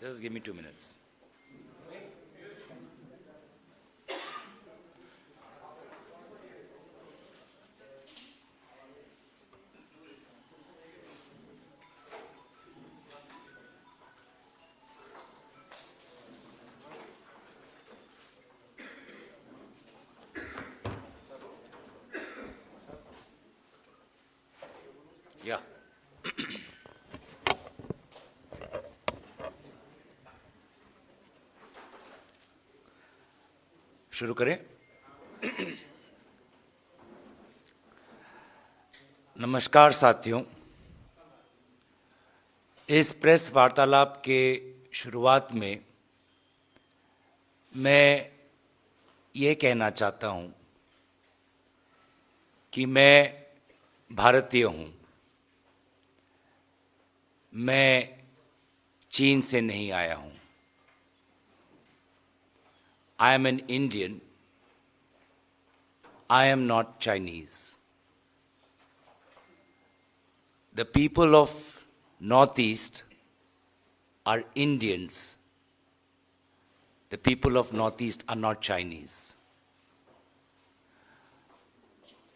Just give me 2 minutes. Yeah. शुरू करें। नमस्कार साथियों, इस प्रेस वार्तालाप के शुरुआत में मैं ये कहना चाहता हूँ कि मैं भारतीय हूँ। मैं चीन से नहीं आया हूँ। I am an Indian. I am not Chinese. The people of Northeast are Indians. The people of Northeast are not Chinese.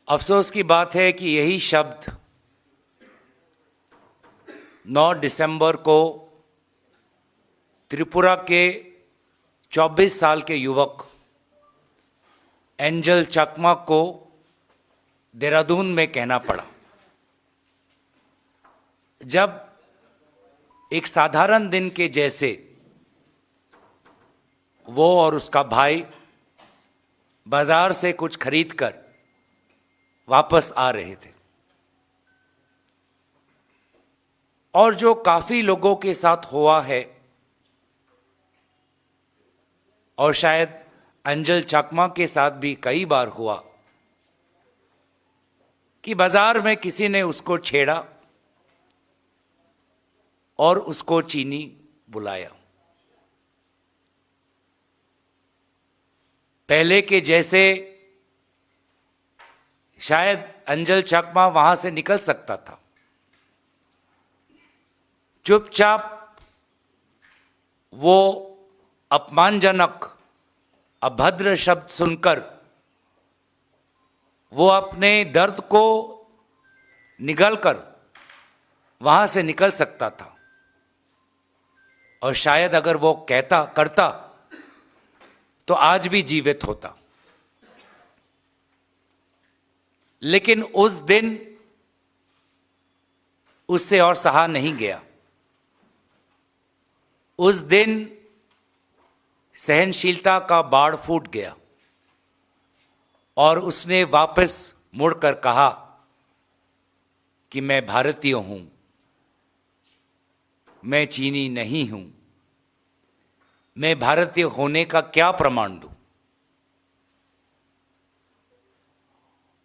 अफसोस की बात है कि यही शब्द 9 दिसंबर को त्रिपुरा के 24 साल के युवक एंजल चकमा को देहरादून में कहना पड़ा, जब एक साधारण दिन के जैसे वो और उसका भाई बाजार से कुछ खरीदकर वापस आ रहे थे और जो काफी लोगों के साथ हुआ है और शायद अंजल चकमा के साथ भी कई बार हुआ कि बाजार में किसी ने उसको छेड़ा और उसको चीनी बुलाया। पहले के जैसे शायद अंजल चकमा वहां से निकल सकता था, चुपचाप वो अपमानजनक अभद्र शब्द सुनकर वो अपने दर्द को निगलकर वहां से निकल सकता था और शायद अगर वो करता तो आज भी जीवित होता। लेकिन उस दिन उससे और सहा नहीं गया। उस दिन सहनशीलता का बाड़ फूट गया और उसने वापस मुड़कर कहा कि मैं भारतीय हूं, मैं चीनी नहीं हूं, मैं भारतीय होने का क्या प्रमाण दूं।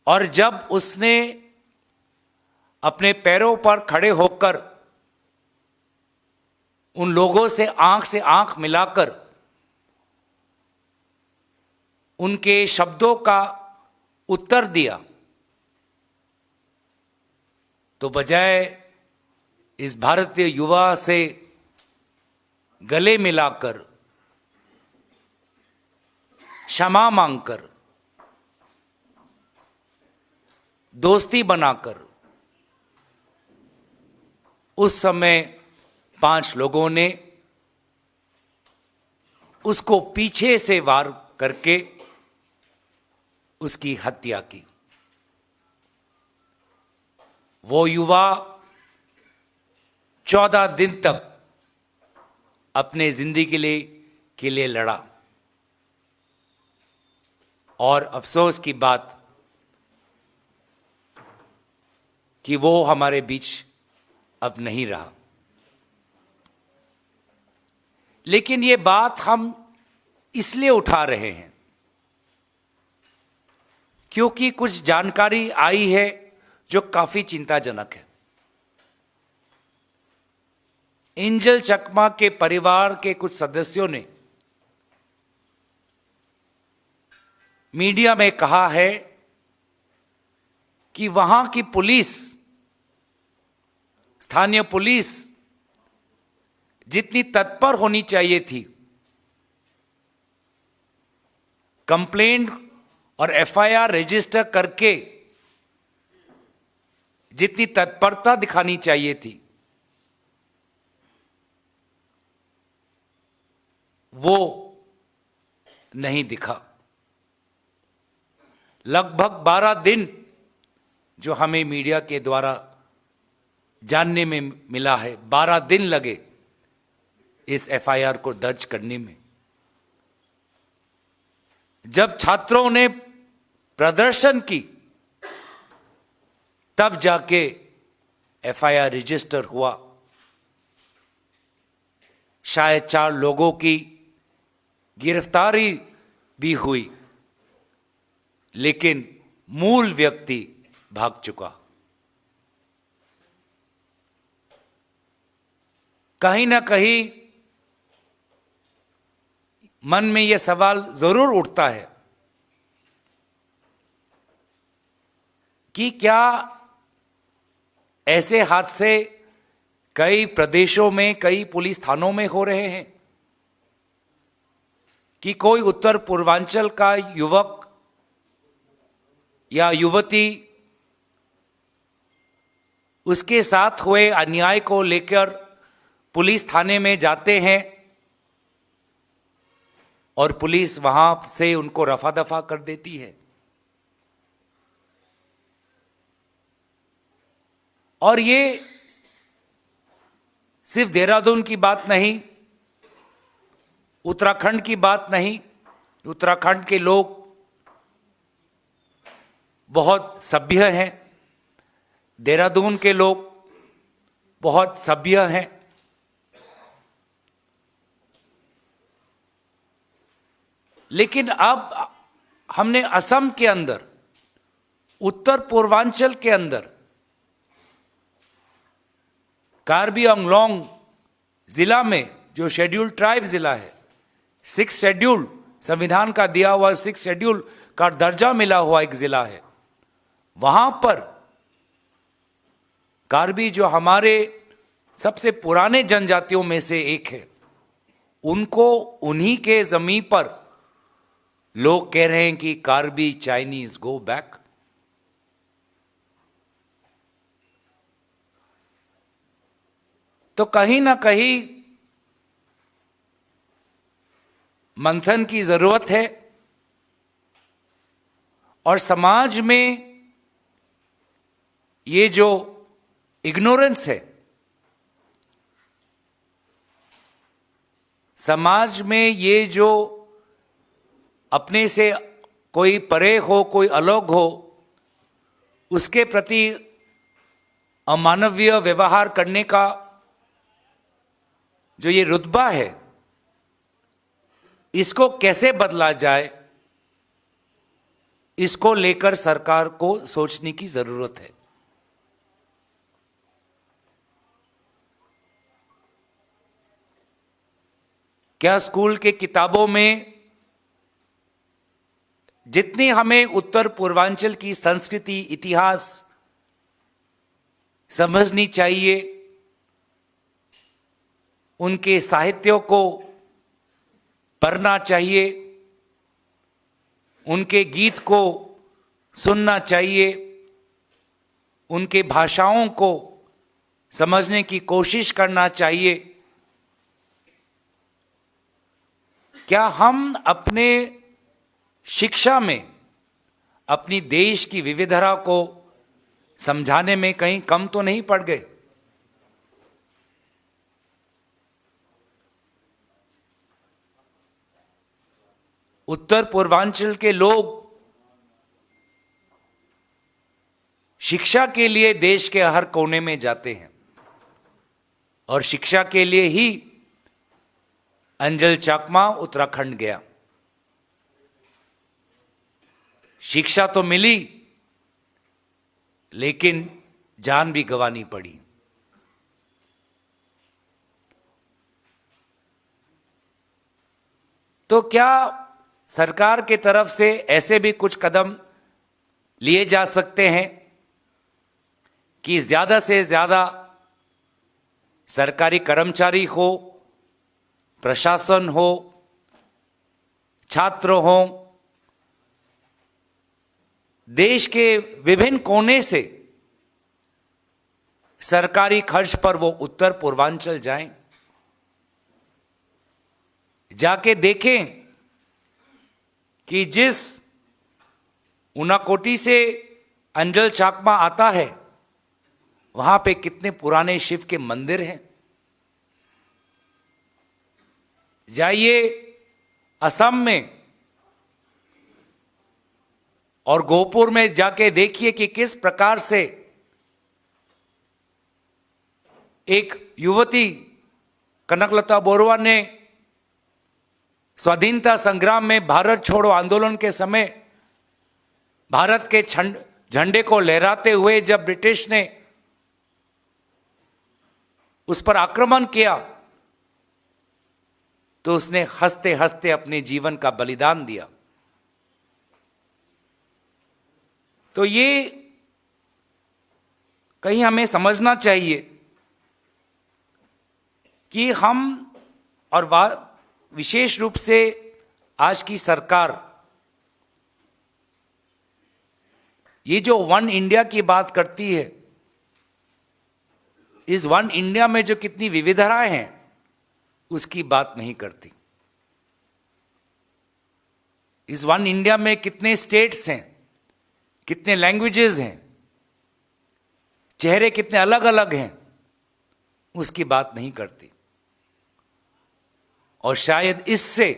और जब उसने अपने पैरों पर खड़े होकर उन लोगों से आंख मिलाकर उनके शब्दों का उत्तर दिया, तो बजाय इस भारतीय युवा से गले मिलाकर क्षमा मांगकर दोस्ती बनाकर उस समय 5 लोगों ने उसको पीछे से वार करके उसकी हत्या की। वो युवा 14 दिन तक अपने जिंदगी के लिए लड़ा और अफसोस की बात कि वो हमारे बीच अब नहीं रहा। लेकिन ये बात हम इसलिए उठा रहे हैं क्योंकि कुछ जानकारी आई है जो काफी चिंताजनक है। एंजल चकमा के परिवार के कुछ सदस्यों ने मीडिया में कहा है कि वहां की पुलिस, स्थानीय पुलिस जितनी तत्पर होनी चाहिए थी कंप्लेंट और एफआईआर रजिस्टर करके जितनी तत्परता दिखानी चाहिए थी वो नहीं दिखा। लगभग 12 दिन जो हमें मीडिया के द्वारा जानने में मिला है, 12 दिन लगे इस एफआईआर को दर्ज करने में। जब छात्रों ने प्रदर्शन की तब जाके एफआईआर रजिस्टर हुआ। शायद 4 लोगों की गिरफ्तारी भी हुई, लेकिन मूल व्यक्ति भाग चुका। कहीं ना कहीं मन में यह सवाल जरूर उठता है कि क्या ऐसे हादसे कई प्रदेशों में, कई पुलिस थानों में हो रहे हैं कि कोई उत्तर पूर्वांचल का युवक या युवती उसके साथ हुए अन्याय को लेकर पुलिस थाने में जाते हैं और पुलिस वहां से उनको रफा दफा कर देती है। और ये सिर्फ देहरादून की बात नहीं, उत्तराखंड की बात नहीं। उत्तराखंड के लोग बहुत सभ्य हैं, देहरादून के लोग बहुत सभ्य हैं। लेकिन अब हमने असम के अंदर, उत्तर पूर्वांचल के अंदर, कार्बी आंगलोंग जिला में जो शेड्यूल्ड ट्राइब जिला है, 6 शेड्यूल संविधान का दिया हुआ 6 शेड्यूल का दर्जा मिला हुआ एक जिला है, वहां पर कार्बी जो हमारे सबसे पुराने जनजातियों में से एक है, उनको उन्हीं के जमीन पर लोग कह रहे हैं कि कार्बी चाइनीज गो बैक। तो कहीं ना कहीं मंथन की जरूरत है और समाज में ये जो इग्नोरेंस है, समाज में ये जो अपने से कोई परे हो, कोई अलग हो, उसके प्रति अमानवीय व्यवहार करने का जो ये रुतबा है, इसको कैसे बदला जाए, इसको लेकर सरकार को सोचने की जरूरत है। क्या स्कूल के किताबों में जितनी हमें उत्तर पूर्वांचल की संस्कृति, इतिहास समझनी चाहिए, उनके साहित्यों को पढ़ना चाहिए, उनके गीत को सुनना चाहिए, उनके भाषाओं को समझने की कोशिश करना चाहिए, क्या हम अपने शिक्षा में अपनी देश की विविधता को समझाने में कहीं कम तो नहीं पड़ गए? उत्तर पूर्वांचल के लोग शिक्षा के लिए देश के हर कोने में जाते हैं और शिक्षा के लिए ही अंजल चाकमा उत्तराखंड गया। शिक्षा तो मिली, लेकिन जान भी गंवानी पड़ी। तो क्या सरकार की तरफ से ऐसे भी कुछ कदम लिए जा सकते हैं कि ज्यादा से ज्यादा सरकारी कर्मचारी हो प्रशासन हो, छात्र हो, देश के विभिन्न कोने से सरकारी खर्च पर वो उत्तर पूर्वांचल जाएं, जाके देखें कि जिस ऊनाकोटी से अंजल चाकमा आता है वहां पे कितने पुराने शिव के मंदिर हैं। जाइए असम में और गोपुर में जाके देखिए कि किस प्रकार से एक युवती कनकलता बोरवा ने स्वाधीनता संग्राम में भारत छोड़ो आंदोलन के समय भारत के झंडे को लहराते हुए जब ब्रिटिश ने उस पर आक्रमण किया तो उसने हंसते हंसते अपने जीवन का बलिदान दिया। तो ये कहीं हमें समझना चाहिए कि हम और विशेष रूप से आज की सरकार ये जो वन इंडिया की बात करती है, इस वन इंडिया में जो कितनी विविधताएं हैं उसकी बात नहीं करती। इस वन इंडिया में कितने स्टेट्स हैं, कितने लैंग्वेजेस हैं, चेहरे कितने अलग अलग हैं, उसकी बात नहीं करती। और शायद इससे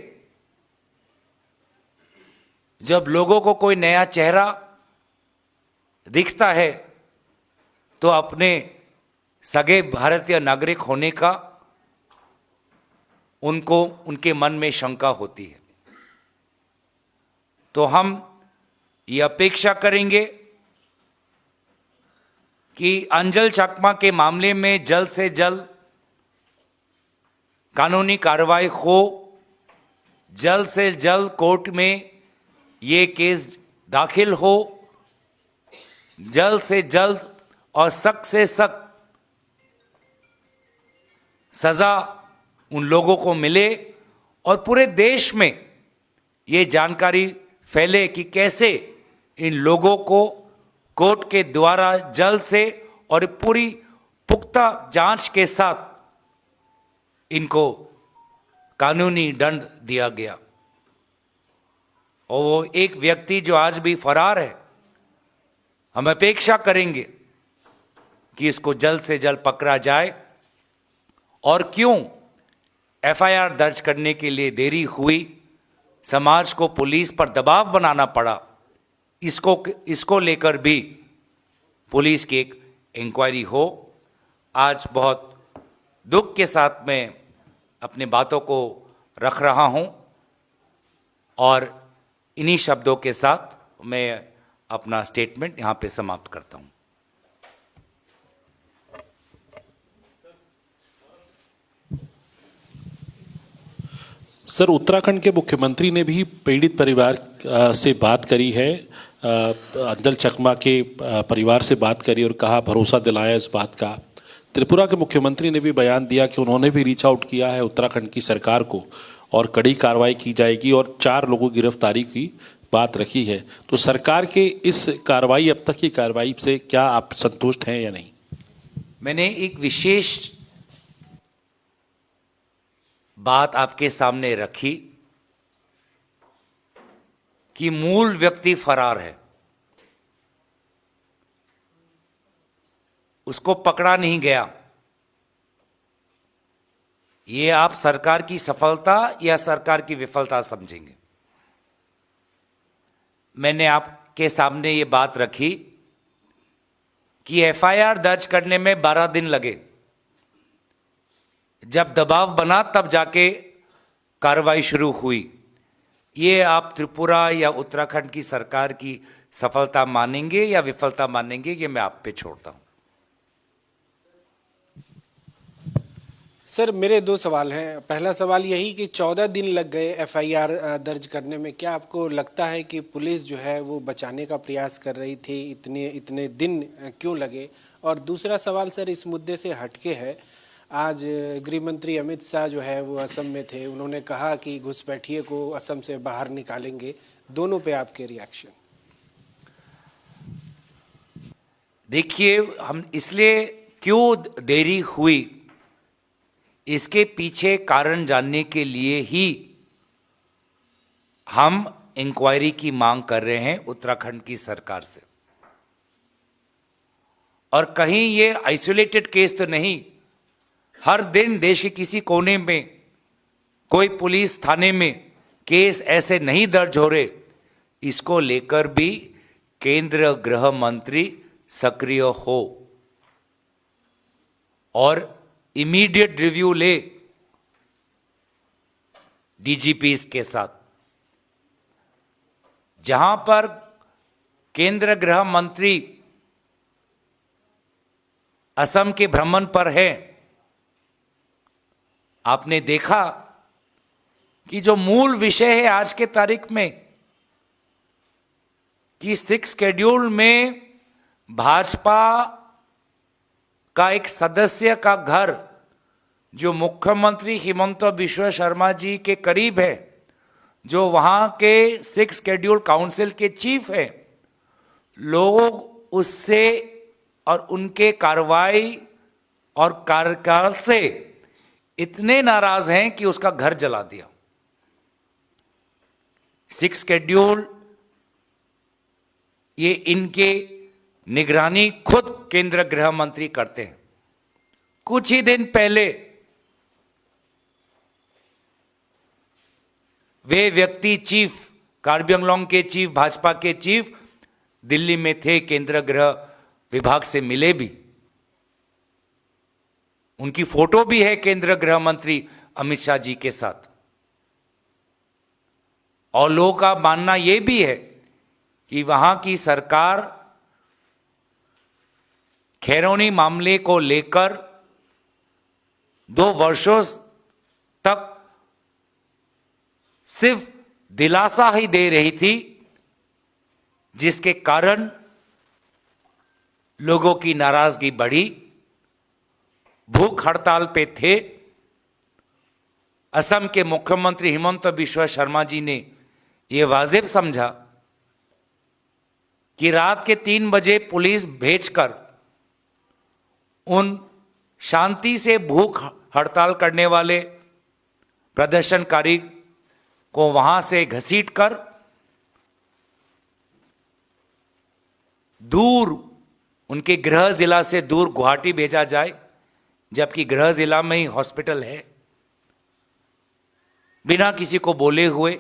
जब लोगों को कोई नया चेहरा दिखता है तो अपने सगे भारतीय नागरिक होने का उनको उनके मन में शंका होती है। तो हम ये अपेक्षा करेंगे कि अंजल चाकमा के मामले में जल्द से जल्द कानूनी कार्रवाई हो, जल्द से जल्द कोर्ट में ये केस दाखिल हो, जल्द से जल्द और सख्त से सख्त सजा उन लोगों को मिले और पूरे देश में ये जानकारी फैले कि कैसे इन लोगों को कोर्ट के द्वारा जल्द से और पूरी पुख्ता जांच के साथ इनको कानूनी दंड दिया गया। और वो एक व्यक्ति जो आज भी फरार है, हम अपेक्षा करेंगे कि इसको जल्द से जल्द पकड़ा जाए। और क्यों एफआईआर दर्ज करने के लिए देरी हुई, समाज को पुलिस पर दबाव बनाना पड़ा, इसको लेकर भी पुलिस की एक इंक्वायरी हो। आज बहुत दुख के साथ मैं अपने बातों को रख रहा हूं और इन्हीं शब्दों के साथ मैं अपना स्टेटमेंट यहां पे समाप्त करता हूं। सर, उत्तराखंड के मुख्यमंत्री ने भी पीड़ित परिवार से बात करी है, अंजल चाकमा के परिवार से बात करी और कहा, भरोसा दिलाया इस बात का। त्रिपुरा के मुख्यमंत्री ने भी बयान दिया कि उन्होंने भी रीच आउट किया है उत्तराखंड की सरकार को और कड़ी कार्रवाई की जाएगी और 4 लोगों की गिरफ्तारी की बात रखी है। तो सरकार के इस कार्रवाई, अब तक की कार्रवाई से क्या आप संतुष्ट हैं या नहीं? मैंने एक विशेष बात आपके सामने रखी कि मूल व्यक्ति फरार है, उसको पकड़ा नहीं गया। ये आप सरकार की सफलता या सरकार की विफलता समझेंगे? मैंने आपके सामने ये बात रखी कि एफआईआर दर्ज करने में 12 दिन लगे, जब दबाव बना तब जाके कार्रवाई शुरू हुई। ये आप त्रिपुरा या उत्तराखंड की सरकार की सफलता मानेंगे या विफलता मानेंगे, ये मैं आप पे छोड़ता हूं। सर, मेरे 2 सवाल हैं। पहला सवाल यही कि 14 दिन लग गए एफआईआर दर्ज करने में, क्या आपको लगता है कि पुलिस जो है वो बचाने का प्रयास कर रही थी, इतने दिन क्यों लगे? और दूसरा सवाल सर इस मुद्दे से हटके है, आज गृह मंत्री अमित शाह जो है वो असम में थे, उन्होंने कहा कि घुसपैठिए को असम से बाहर निकालेंगे। दोनों पे आपके रिएक्शन? देखिए, हम इसलिए क्यों देरी हुई, इसके पीछे कारण जानने के लिए ही हम इंक्वायरी की मांग कर रहे हैं उत्तराखंड की सरकार से। और कहीं ये आइसोलेटेड केस तो नहीं, हर दिन देश के किसी कोने में कोई पुलिस थाने में केस ऐसे नहीं दर्ज हो रहे। इसको लेकर भी केंद्र गृह मंत्री सक्रिय हो और इमीडिएट रिव्यू ले डीजीपीस के साथ। जहां पर केंद्र गृह मंत्री असम के भ्रमण पर है, आपने देखा कि जो मूल विषय है आज के तारीख में कि 6 शेड्यूल में भाजपा का एक सदस्य का घर जो मुख्यमंत्री हिमंत बिश्व शर्मा जी के करीब है, जो वहां के 6 शेड्यूल काउंसिल के चीफ है, लोग उससे और उनके कार्रवाई और कार्यकाल से इतने नाराज हैं कि उसका घर जला दिया। 6 शेड्यूल ये इनके निगरानी खुद केंद्र गृह मंत्री करते हैं। कुछ ही दिन पहले वे व्यक्ति चीफ, कार्बी आंगलॉन्ग के चीफ, भाजपा के चीफ दिल्ली में थे, केंद्र गृह विभाग से मिले भी। उनकी फोटो भी है केंद्र गृह मंत्री अमित शाह जी के साथ। और लोगों का मानना यह भी है कि वहां की सरकार खैरोनी मामले को लेकर 2 वर्षों तक सिर्फ दिलासा ही दे रही थी, जिसके कारण लोगों की नाराजगी बढ़ी, भूख हड़ताल पे थे। असम के मुख्यमंत्री हिमंत बिश्व शर्मा जी ने यह वाजिब समझा कि रात के 3 बजे पुलिस भेजकर उन शांति से भूख हड़ताल करने वाले प्रदर्शनकारी को वहां से घसीटकर दूर, उनके गृह जिला से दूर गुवाहाटी भेजा जाए, जबकि गृह जिला में ही हॉस्पिटल है। बिना किसी को बोले हुए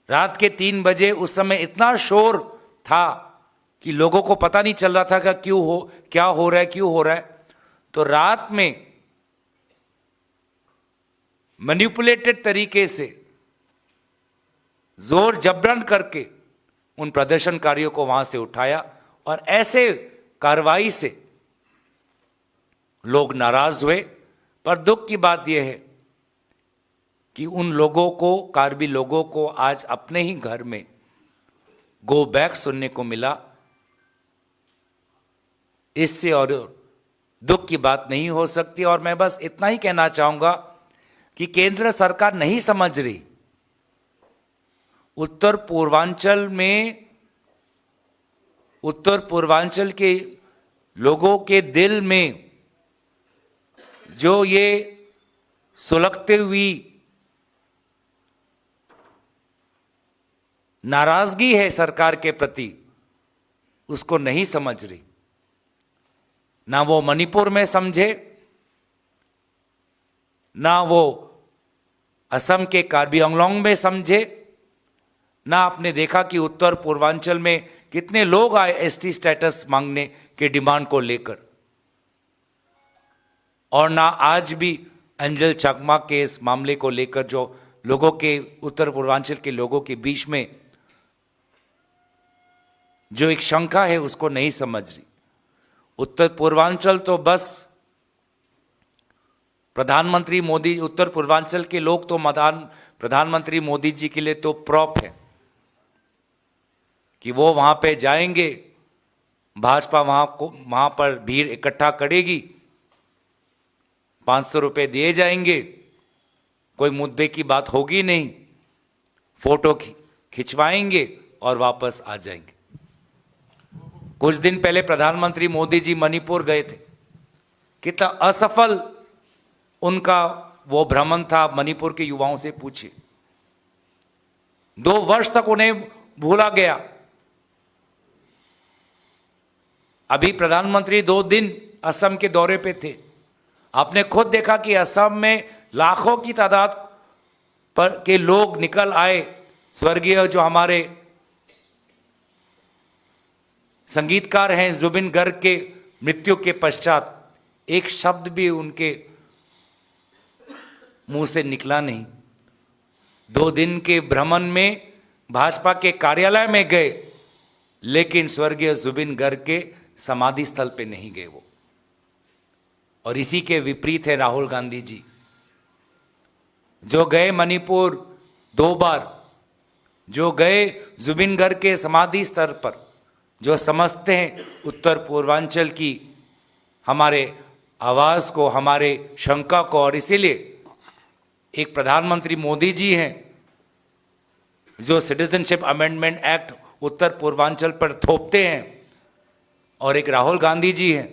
रात के 3 बजे, उस समय इतना शोर था कि लोगों को पता नहीं चल रहा था कि क्या हो रहा है, क्यों हो रहा है। तो रात में मैनिपुलेटेड तरीके से जोर जबरन करके उन प्रदर्शनकारियों को वहां से उठाया, और ऐसे कार्रवाई से लोग नाराज हुए। पर दुख की बात यह है कि उन लोगों को, कार्बी लोगों को आज अपने ही घर में गो बैक सुनने को मिला। इससे और दुख की बात नहीं हो सकती। और मैं बस इतना ही कहना चाहूंगा कि केंद्र सरकार नहीं समझ रही, उत्तर पूर्वांचल के लोगों के दिल में जो ये सुलगते हुई नाराजगी है सरकार के प्रति, उसको नहीं समझ रही। ना वो मणिपुर में समझे, ना वो असम के कार्बी आंगलॉन्ग में समझे, ना आपने देखा कि उत्तर पूर्वांचल में कितने लोग आए एसटी स्टेटस मांगने के डिमांड को लेकर, और ना आज भी अंजल चकमा के इस मामले को लेकर जो लोगों के, उत्तर पूर्वांचल के लोगों के बीच में जो एक शंका है, उसको नहीं समझ रही। उत्तर पूर्वांचल तो बस प्रधानमंत्री मोदी, उत्तर पूर्वांचल के लोग तो प्रधानमंत्री मोदी जी के लिए तो प्रॉप है कि वो वहां पे जाएंगे, भाजपा वहां पर भीड़ इकट्ठा करेगी, 500 रुपए दिए जाएंगे, कोई मुद्दे की बात होगी नहीं, फोटो खिंचवाएंगे और वापस आ जाएंगे। कुछ दिन पहले प्रधानमंत्री मोदी जी मणिपुर गए थे, कितना असफल उनका वो भ्रमण था। मणिपुर के युवाओं से पूछिए, 2 वर्ष तक उन्हें भूला गया। अभी प्रधानमंत्री 2 दिन असम के दौरे पे थे। आपने खुद देखा कि असम में लाखों की तादाद पर के लोग निकल आए। स्वर्गीय जो हमारे संगीतकार हैं जुबिन गर्ग के मृत्यु के पश्चात एक शब्द भी उनके मुंह से निकला नहीं। 2 दिन के भ्रमण में भाजपा के कार्यालय में गए, लेकिन स्वर्गीय जुबिन गर्ग के समाधि स्थल पे नहीं गए वो। और इसी के विपरीत है राहुल गांधी जी, जो गए मणिपुर 2 बार, जो गए जुबिन गर्ग के समाधि स्थल पर, जो समझते हैं उत्तर पूर्वांचल की हमारे आवाज को, हमारे शंका को। और इसीलिए एक प्रधानमंत्री मोदी जी हैं जो सिटीजनशिप अमेंडमेंट एक्ट उत्तर पूर्वांचल पर थोपते हैं, और एक राहुल गांधी जी हैं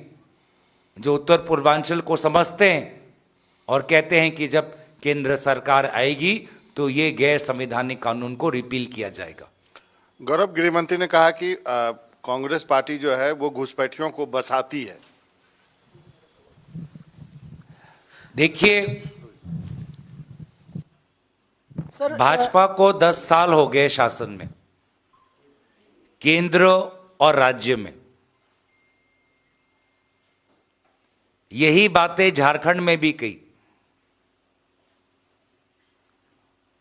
जो उत्तर पूर्वांचल को समझते हैं और कहते हैं कि जब केंद्र सरकार आएगी तो ये गैर संवैधानिक कानून को रिपील किया जाएगा। गौरव, गृह मंत्री ने कहा कि कांग्रेस पार्टी जो है वो घुसपैठियों को बसाती है। देखिए सर, भाजपा को 10 साल हो गए शासन में, केंद्र और राज्य में। यही बातें झारखंड में भी कही,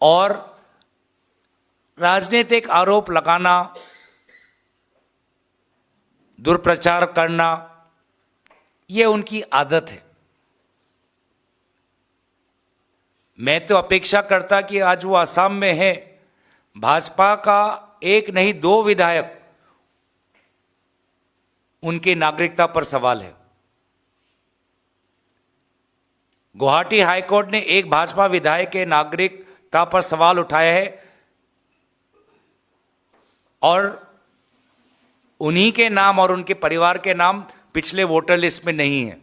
और राजनीतिक आरोप लगाना, दुष्प्रचार करना, यह उनकी आदत है। मैं तो अपेक्षा करता कि आज वो असम में है, भाजपा का 1 नहीं 2 विधायक उनकी नागरिकता पर सवाल है। गुवाहाटी हाईकोर्ट ने एक भाजपा विधायक के नागरिकता पर सवाल उठाया है, और उन्हीं के नाम और उनके परिवार के नाम पिछले वोटर लिस्ट में नहीं है।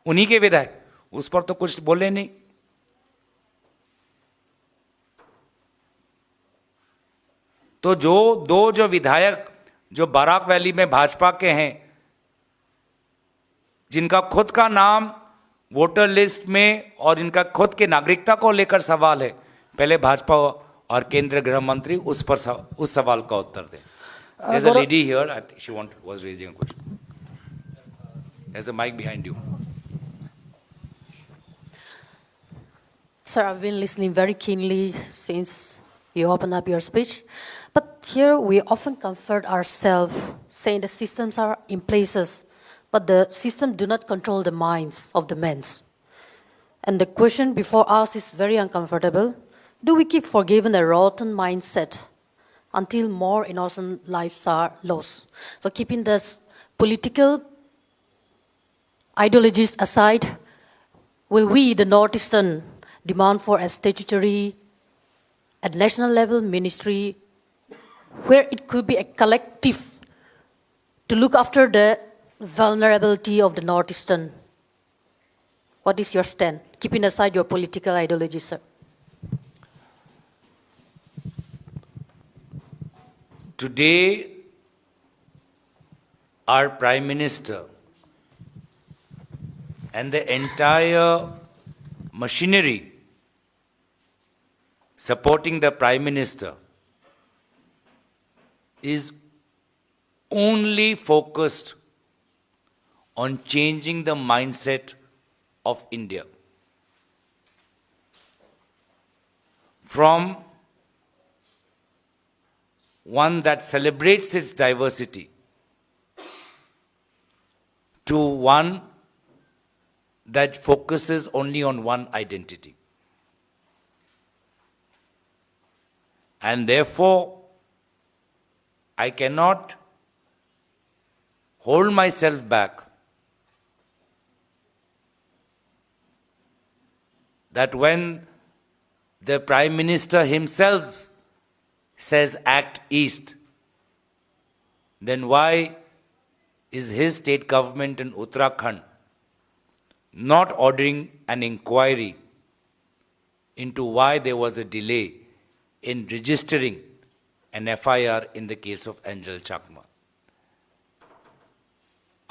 उन्हीं के विधायक, उस पर तो कुछ बोले नहीं। तो जो विधायक जो बाराक वैली में भाजपा के हैं, जिनका खुद का नाम वोटर लिस्ट में और इनका खुद के नागरिकता को लेकर सवाल है, पहले भाजपा और केंद्रीय गृह मंत्री उस सवाल का उत्तर दें। There's a lady here, I think she was raising a question. There's a mic behind you. Sir, I've been listening very keenly since you opened up your speech. But here we often comfort ourselves, saying the systems are in places, but the system do not control the minds of the men. And the question before us is very uncomfortable. Do we keep forgiving a rotten mindset until more innocent lives are lost? So keeping the political ideologies aside, will we, the Northeastern, demand for a statutory, at national level ministry, where it could be a collective to look after the vulnerability of the Northeastern? What is your stand, keeping aside your political ideology, sir? Today, our Prime Minister and the entire machinery supporting the Prime Minister is only focused on changing the mindset of India from one that celebrates its diversity to one that focuses only on one identity. And therefore, I cannot hold myself back that when the Prime Minister himself says act east, then why is his state government in Uttarakhand not ordering an inquiry into why there was a delay in registering an FIR in the case of Angel Chakma?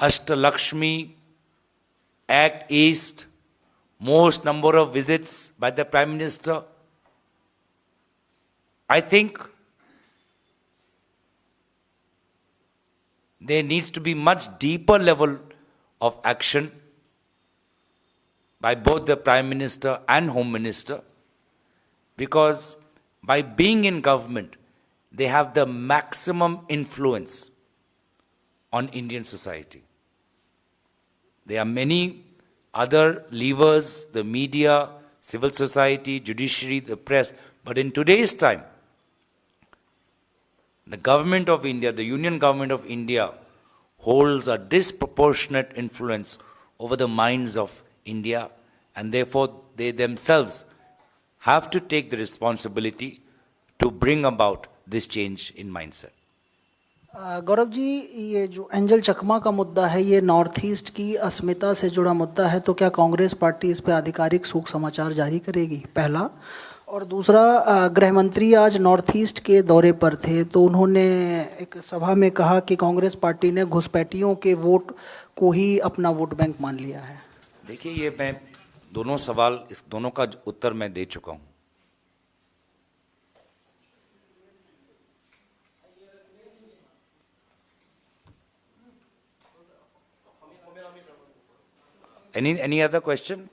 Ashtalakshmi, Act East, most number of visits by the Prime Minister. I think there needs to be much deeper level of action by both the Prime Minister and Home Minister, because by being in government, they have the maximum influence on Indian society. There are many other levers, the media, civil society, judiciary, the press, but in today's time, the government of India, the Union Government of India, holds a disproportionate influence over the minds of India, and therefore they themselves have to take the responsibility to bring about this change in mindset. Gaurav ji, ये जो angel चकमा का मुद्दा है, ये north east की अस्मिता से जुड़ा मुद्दा है, तो क्या कांग्रेस पार्टी इस पे आधिकारिक शोक समाचार जारी करेगी? पहला। और दूसरा, गृह मंत्री आज नॉर्थ ईस्ट के दौरे पर थे, तो उन्होंने एक सभा में कहा कि कांग्रेस पार्टी ने घुसपैठियों के वोट को ही अपना वोट बैंक मान लिया है। देखिए, ये मैं दोनों सवाल, इस दोनों का उत्तर मैं दे चुका हूं। Any other question?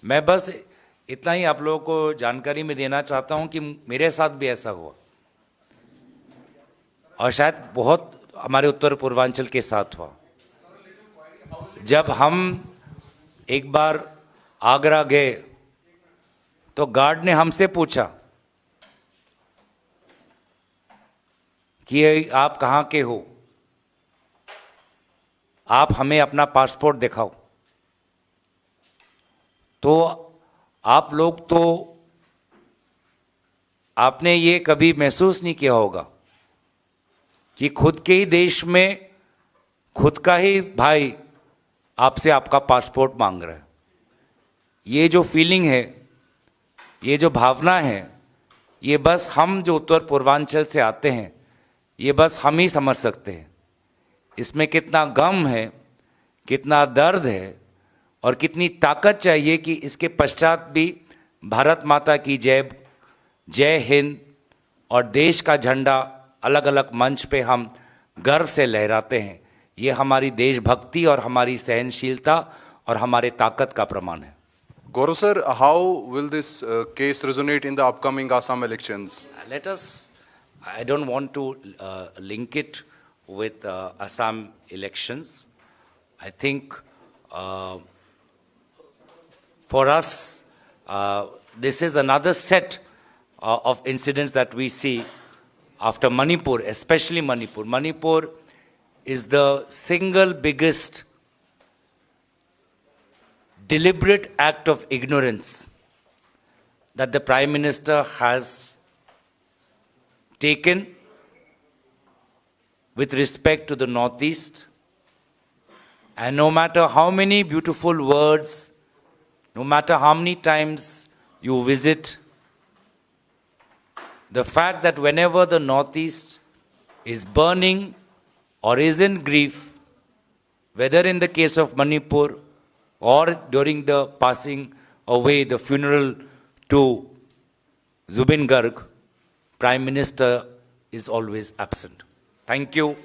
मैं बस इतना ही आप लोगों को जानकारी में देना चाहता हूं कि मेरे साथ भी ऐसा हुआ, और शायद बहुत हमारे उत्तर पूर्वांचल के साथ हुआ। जब हम एक बार आगरा गए तो गार्ड ने हमसे पूछा कि आप कहाँ के हो, आप हमें अपना पासपोर्ट दिखाओ। तो आप लोग तो, आपने ये कभी महसूस नहीं किया होगा कि खुद के ही देश में खुद का ही भाई आपसे आपका पासपोर्ट मांग रहा है। ये जो फीलिंग है, ये जो भावना है, ये बस हम जो उत्तर पूर्वांचल से आते हैं, ये बस हम ही समझ सकते हैं। इसमें कितना गम है, कितना दर्द है, और कितनी ताकत चाहिए कि इसके पश्चात भी भारत माता की जय, जय हिंद और देश का झंडा अलग अलग मंच पे हम गर्व से लहराते हैं। ये हमारी देशभक्ति और हमारी सहनशीलता और हमारे ताकत का प्रमाण है। Gaurav sir, how will this case resonate in the upcoming Assam elections? Let us, I don't want to link it with Assam elections. I think for us, this is another set of incidents that we see after Manipur, especially Manipur. Manipur is the single biggest deliberate act of ignorance that the Prime Minister has taken with respect to the Northeast. And no matter how many beautiful words, no matter how many times you visit, the fact that whenever the Northeast is burning or is in grief, whether in the case of Manipur or during the passing away, the funeral to Zubin Garg, Prime Minister is always absent. Thank you.